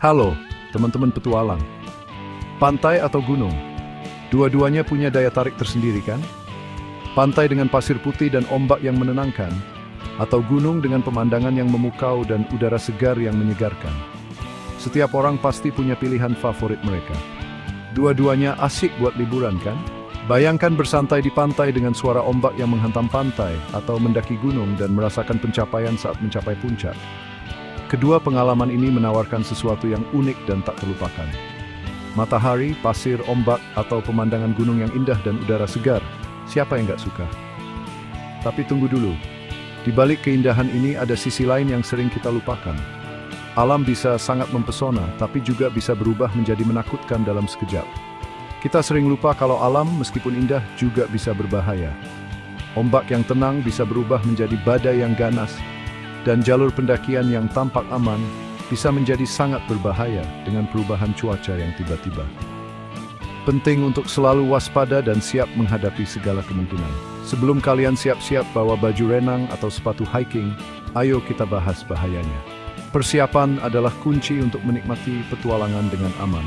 Halo, teman-teman petualang. Pantai atau gunung? Dua-duanya punya daya tarik tersendiri kan? Pantai dengan pasir putih dan ombak yang menenangkan, atau gunung dengan pemandangan yang memukau dan udara segar yang menyegarkan. Setiap orang pasti punya pilihan favorit mereka. Dua-duanya asik buat liburan kan? Bayangkan bersantai di pantai dengan suara ombak yang menghantam pantai, atau mendaki gunung dan merasakan pencapaian saat mencapai puncak. Kedua pengalaman ini menawarkan sesuatu yang unik dan tak terlupakan. Matahari, pasir, ombak, atau pemandangan gunung yang indah dan udara segar, siapa yang gak suka? Tapi tunggu dulu, di balik keindahan ini ada sisi lain yang sering kita lupakan. Alam bisa sangat mempesona, tapi juga bisa berubah menjadi menakutkan dalam sekejap. Kita sering lupa kalau alam, meskipun indah, juga bisa berbahaya. Ombak yang tenang bisa berubah menjadi badai yang ganas, dan jalur pendakian yang tampak aman bisa menjadi sangat berbahaya dengan perubahan cuaca yang tiba-tiba. Penting untuk selalu waspada dan siap menghadapi segala kemungkinan. Sebelum kalian siap-siap bawa baju renang atau sepatu hiking, ayo kita bahas bahayanya. Persiapan adalah kunci untuk menikmati petualangan dengan aman.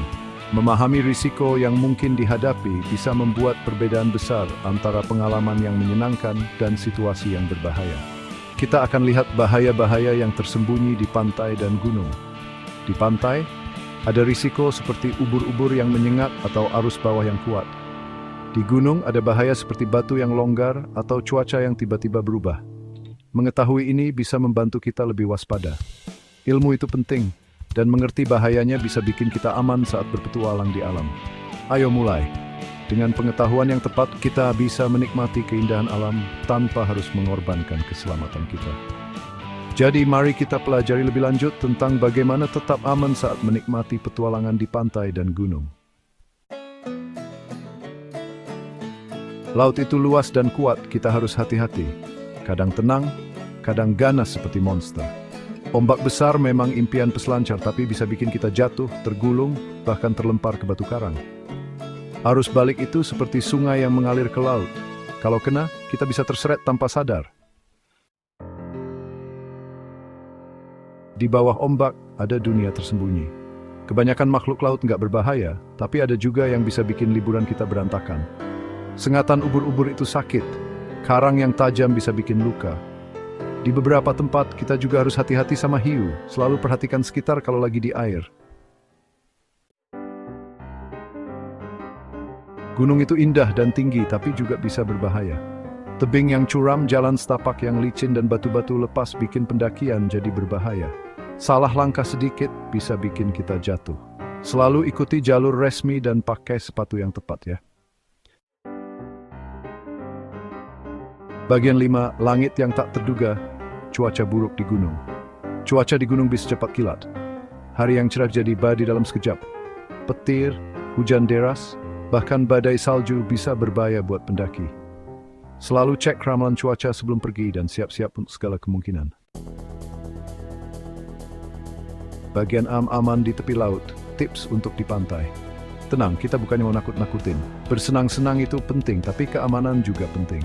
Memahami risiko yang mungkin dihadapi bisa membuat perbedaan besar antara pengalaman yang menyenangkan dan situasi yang berbahaya. Kita akan lihat bahaya-bahaya yang tersembunyi di pantai dan gunung. Di pantai, ada risiko seperti ubur-ubur yang menyengat atau arus bawah yang kuat. Di gunung ada bahaya seperti batu yang longgar atau cuaca yang tiba-tiba berubah. Mengetahui ini bisa membantu kita lebih waspada. Ilmu itu penting, dan mengerti bahayanya bisa bikin kita aman saat berpetualang di alam. Ayo mulai. Dengan pengetahuan yang tepat, kita bisa menikmati keindahan alam tanpa harus mengorbankan keselamatan kita. Jadi, mari kita pelajari lebih lanjut tentang bagaimana tetap aman saat menikmati petualangan di pantai dan gunung. Laut itu luas dan kuat, kita harus hati-hati. Kadang tenang, kadang ganas seperti monster. Ombak besar memang impian peselancar, tapi bisa bikin kita jatuh, tergulung, bahkan terlempar ke batu karang. Arus balik itu seperti sungai yang mengalir ke laut. Kalau kena, kita bisa terseret tanpa sadar. Di bawah ombak ada dunia tersembunyi. Kebanyakan makhluk laut nggak berbahaya, tapi ada juga yang bisa bikin liburan kita berantakan. Sengatan ubur-ubur itu sakit. Karang yang tajam bisa bikin luka. Di beberapa tempat kita juga harus hati-hati sama hiu. Selalu perhatikan sekitar kalau lagi di air. Gunung itu indah dan tinggi, tapi juga bisa berbahaya. Tebing yang curam, jalan setapak yang licin, dan batu-batu lepas bikin pendakian jadi berbahaya. Salah langkah sedikit bisa bikin kita jatuh. Selalu ikuti jalur resmi dan pakai sepatu yang tepat ya. Bagian 5, langit yang tak terduga, cuaca buruk di gunung. Cuaca di gunung bisa cepat kilat. Hari yang cerah jadi badai dalam sekejap. Petir, hujan deras, bahkan badai salju bisa berbahaya buat pendaki. Selalu cek ramalan cuaca sebelum pergi dan siap-siap untuk segala kemungkinan. Bagian aman di tepi laut, tips untuk di pantai. Tenang, kita bukannya mau nakut-nakutin. Bersenang-senang itu penting, tapi keamanan juga penting.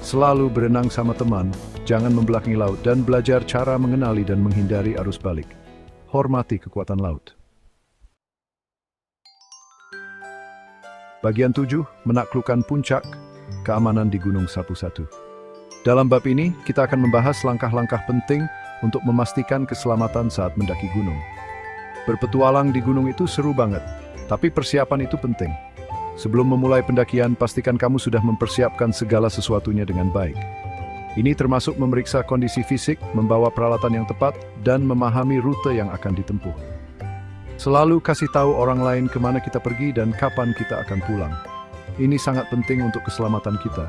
Selalu berenang sama teman, jangan membelakangi laut, dan belajar cara mengenali dan menghindari arus balik. Hormati kekuatan laut. Bagian 7, menaklukkan puncak, keamanan di Gunung Sapu-Satu. Dalam bab ini, kita akan membahas langkah-langkah penting untuk memastikan keselamatan saat mendaki gunung. Berpetualang di gunung itu seru banget, tapi persiapan itu penting. Sebelum memulai pendakian, pastikan kamu sudah mempersiapkan segala sesuatunya dengan baik. Ini termasuk memeriksa kondisi fisik, membawa peralatan yang tepat, dan memahami rute yang akan ditempuh. Selalu kasih tahu orang lain kemana kita pergi dan kapan kita akan pulang. Ini sangat penting untuk keselamatan kita.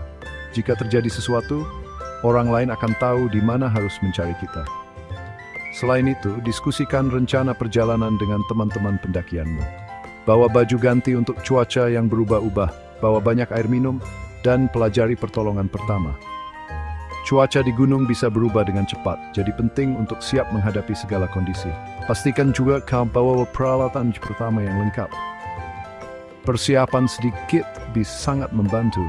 Jika terjadi sesuatu, orang lain akan tahu di mana harus mencari kita. Selain itu, diskusikan rencana perjalanan dengan teman-teman pendakianmu. Bawa baju ganti untuk cuaca yang berubah-ubah, bawa banyak air minum, dan pelajari pertolongan pertama. Cuaca di gunung bisa berubah dengan cepat, jadi penting untuk siap menghadapi segala kondisi. Pastikan juga kau bawa peralatan pertama yang lengkap. Persiapan sedikit bisa sangat membantu.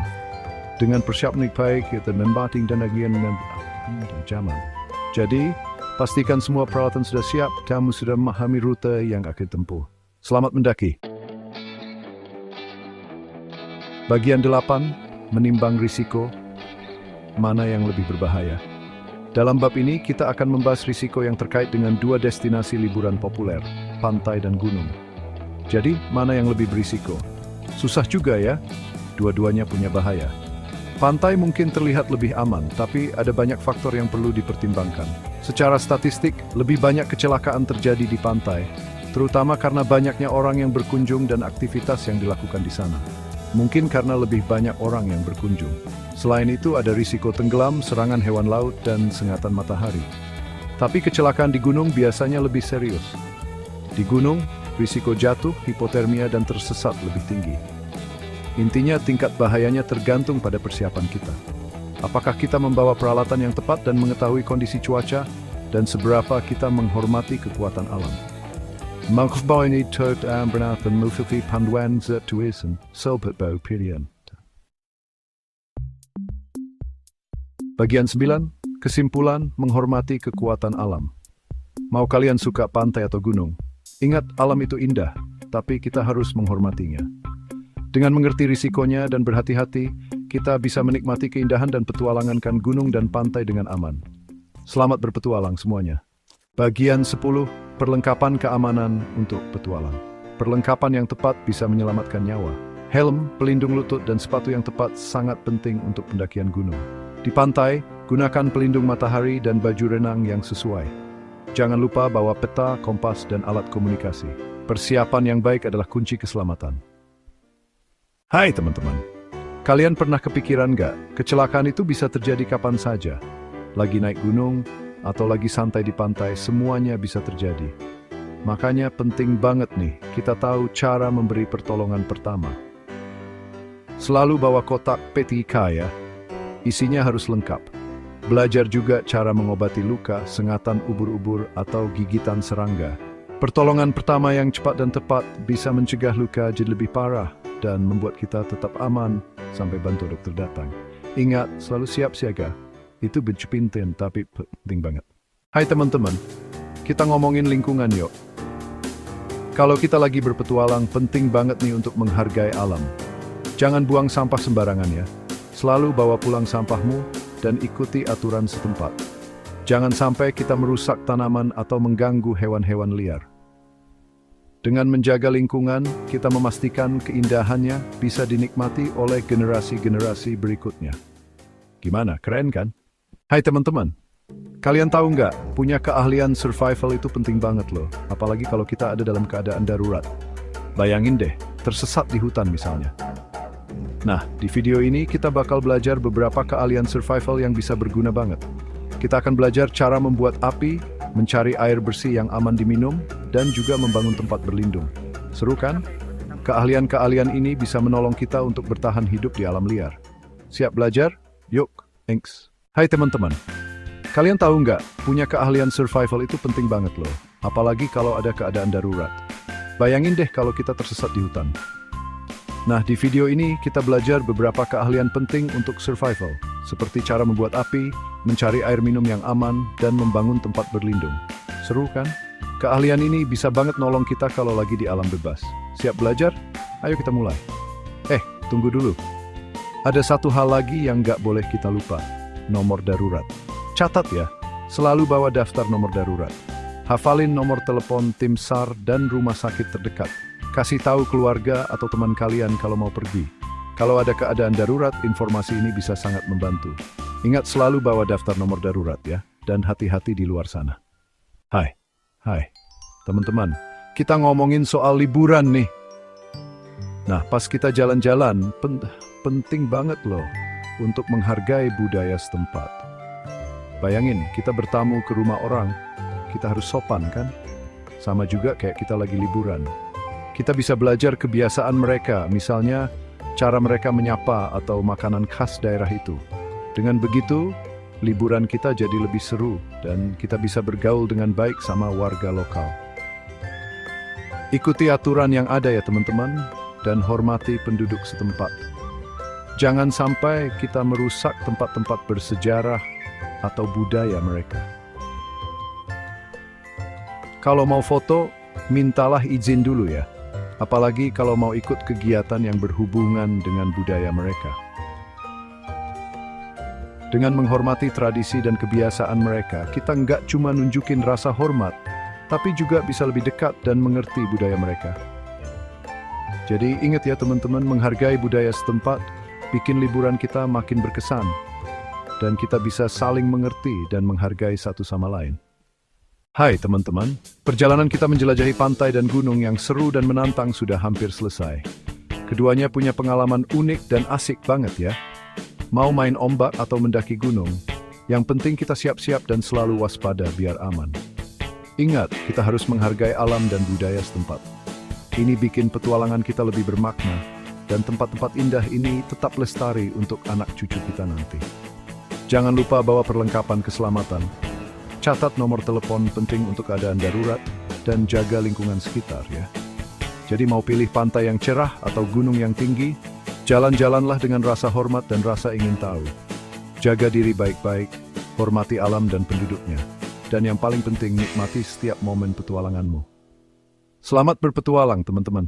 Dengan persiapan yang baik, kita membanting dan agian zaman. Jadi, Pastikan semua peralatan sudah siap, kamu sudah memahami rute yang akan ditempuh. Selamat mendaki. Bagian 8, menimbang risiko, mana yang lebih berbahaya. Dalam bab ini, kita akan membahas risiko yang terkait dengan dua destinasi liburan populer, pantai dan gunung. Jadi, mana yang lebih berisiko? Susah juga ya, dua-duanya punya bahaya. Pantai mungkin terlihat lebih aman, tapi ada banyak faktor yang perlu dipertimbangkan. Secara statistik, lebih banyak kecelakaan terjadi di pantai, terutama karena banyaknya orang yang berkunjung dan aktivitas yang dilakukan di sana. Mungkin karena lebih banyak orang yang berkunjung. Selain itu, ada risiko tenggelam, serangan hewan laut, dan sengatan matahari. Tapi kecelakaan di gunung biasanya lebih serius. Di gunung, risiko jatuh, hipotermia, dan tersesat lebih tinggi. Intinya, tingkat bahayanya tergantung pada persiapan kita. Apakah kita membawa peralatan yang tepat dan mengetahui kondisi cuaca, dan seberapa kita menghormati kekuatan alam. Mengkhawatirkan ini dan memiliki panduan tulisan sobat bau pilihan. Bagian 9, kesimpulan menghormati kekuatan alam. Mau kalian suka pantai atau gunung? Ingat, alam itu indah, tapi kita harus menghormatinya. Dengan mengerti risikonya dan berhati-hati, kita bisa menikmati keindahan dan petualangan gunung dan pantai dengan aman. Selamat berpetualang semuanya. Bagian 10, perlengkapan keamanan untuk petualang. Perlengkapan yang tepat bisa menyelamatkan nyawa. Helm, pelindung lutut, dan sepatu yang tepat sangat penting untuk pendakian gunung. Di pantai, gunakan pelindung matahari dan baju renang yang sesuai. Jangan lupa bawa peta, kompas, dan alat komunikasi. Persiapan yang baik adalah kunci keselamatan. Hai teman-teman, kalian pernah kepikiran nggak, kecelakaan itu bisa terjadi kapan saja? Lagi naik gunung, atau lagi santai di pantai, semuanya bisa terjadi. Makanya penting banget nih, kita tahu cara memberi pertolongan pertama. Selalu bawa kotak PTK ya, isinya harus lengkap. Belajar juga cara mengobati luka, sengatan ubur-ubur, atau gigitan serangga. Pertolongan pertama yang cepat dan tepat bisa mencegah luka jadi lebih parah, dan membuat kita tetap aman sampai bantu dokter datang. Ingat, selalu siap siaga. Itu penting tapi penting banget. Hai teman-teman, kita ngomongin lingkungan yuk. Kalau kita lagi berpetualang, penting banget nih untuk menghargai alam. Jangan buang sampah sembarangan ya. Selalu bawa pulang sampahmu dan ikuti aturan setempat. Jangan sampai kita merusak tanaman atau mengganggu hewan-hewan liar. Dengan menjaga lingkungan, kita memastikan keindahannya bisa dinikmati oleh generasi-generasi berikutnya. Gimana, keren kan? Hai teman-teman, kalian tahu nggak, punya keahlian survival itu penting banget loh, apalagi kalau kita ada dalam keadaan darurat. Bayangin deh, tersesat di hutan misalnya. Nah, di video ini kita bakal belajar beberapa keahlian survival yang bisa berguna banget. Kita akan belajar cara membuat api, mencari air bersih yang aman diminum, dan juga membangun tempat berlindung. Seru kan? Keahlian-keahlian ini bisa menolong kita untuk bertahan hidup di alam liar. Siap belajar? Yuk, thanks. Hai teman-teman, kalian tahu nggak, punya keahlian survival itu penting banget loh, apalagi kalau ada keadaan darurat. Bayangin deh kalau kita tersesat di hutan. Nah, di video ini kita belajar beberapa keahlian penting untuk survival, seperti cara membuat api, mencari air minum yang aman, dan membangun tempat berlindung. Seru kan? Keahlian ini bisa banget nolong kita kalau lagi di alam bebas. Siap belajar? Ayo kita mulai. Tunggu dulu. Ada satu hal lagi yang nggak boleh kita lupa. Nomor darurat. Catat ya, selalu bawa daftar nomor darurat. Hafalin nomor telepon tim SAR dan rumah sakit terdekat. Kasih tahu keluarga atau teman kalian kalau mau pergi. Kalau ada keadaan darurat, informasi ini bisa sangat membantu. Ingat selalu bawa daftar nomor darurat ya, dan hati-hati di luar sana. Hai, teman-teman, kita ngomongin soal liburan nih. Nah, pas kita jalan-jalan, penting banget loh untuk menghargai budaya setempat. Bayangin, kita bertamu ke rumah orang, kita harus sopan kan? Sama juga kayak kita lagi liburan. Kita bisa belajar kebiasaan mereka, misalnya cara mereka menyapa atau makanan khas daerah itu. Dengan begitu, liburan kita jadi lebih seru dan kita bisa bergaul dengan baik sama warga lokal. Ikuti aturan yang ada ya teman-teman, dan hormati penduduk setempat. Jangan sampai kita merusak tempat-tempat bersejarah atau budaya mereka. Kalau mau foto, mintalah izin dulu ya. Apalagi kalau mau ikut kegiatan yang berhubungan dengan budaya mereka. Dengan menghormati tradisi dan kebiasaan mereka, kita nggak cuma nunjukin rasa hormat, tapi juga bisa lebih dekat dan mengerti budaya mereka. Jadi ingat ya teman-teman, menghargai budaya setempat, bikin liburan kita makin berkesan, dan kita bisa saling mengerti dan menghargai satu sama lain. Hai teman-teman, perjalanan kita menjelajahi pantai dan gunung yang seru dan menantang sudah hampir selesai. Keduanya punya pengalaman unik dan asik banget ya. Mau main ombak atau mendaki gunung, yang penting kita siap-siap dan selalu waspada biar aman. Ingat, kita harus menghargai alam dan budaya setempat. Ini bikin petualangan kita lebih bermakna, dan tempat-tempat indah ini tetap lestari untuk anak cucu kita nanti. Jangan lupa bawa perlengkapan keselamatan. Catat nomor telepon penting untuk keadaan darurat dan jaga lingkungan sekitar ya. Jadi mau pilih pantai yang cerah atau gunung yang tinggi, jalan-jalanlah dengan rasa hormat dan rasa ingin tahu. Jaga diri baik-baik, hormati alam dan penduduknya. Dan yang paling penting, nikmati setiap momen petualanganmu. Selamat berpetualang teman-teman.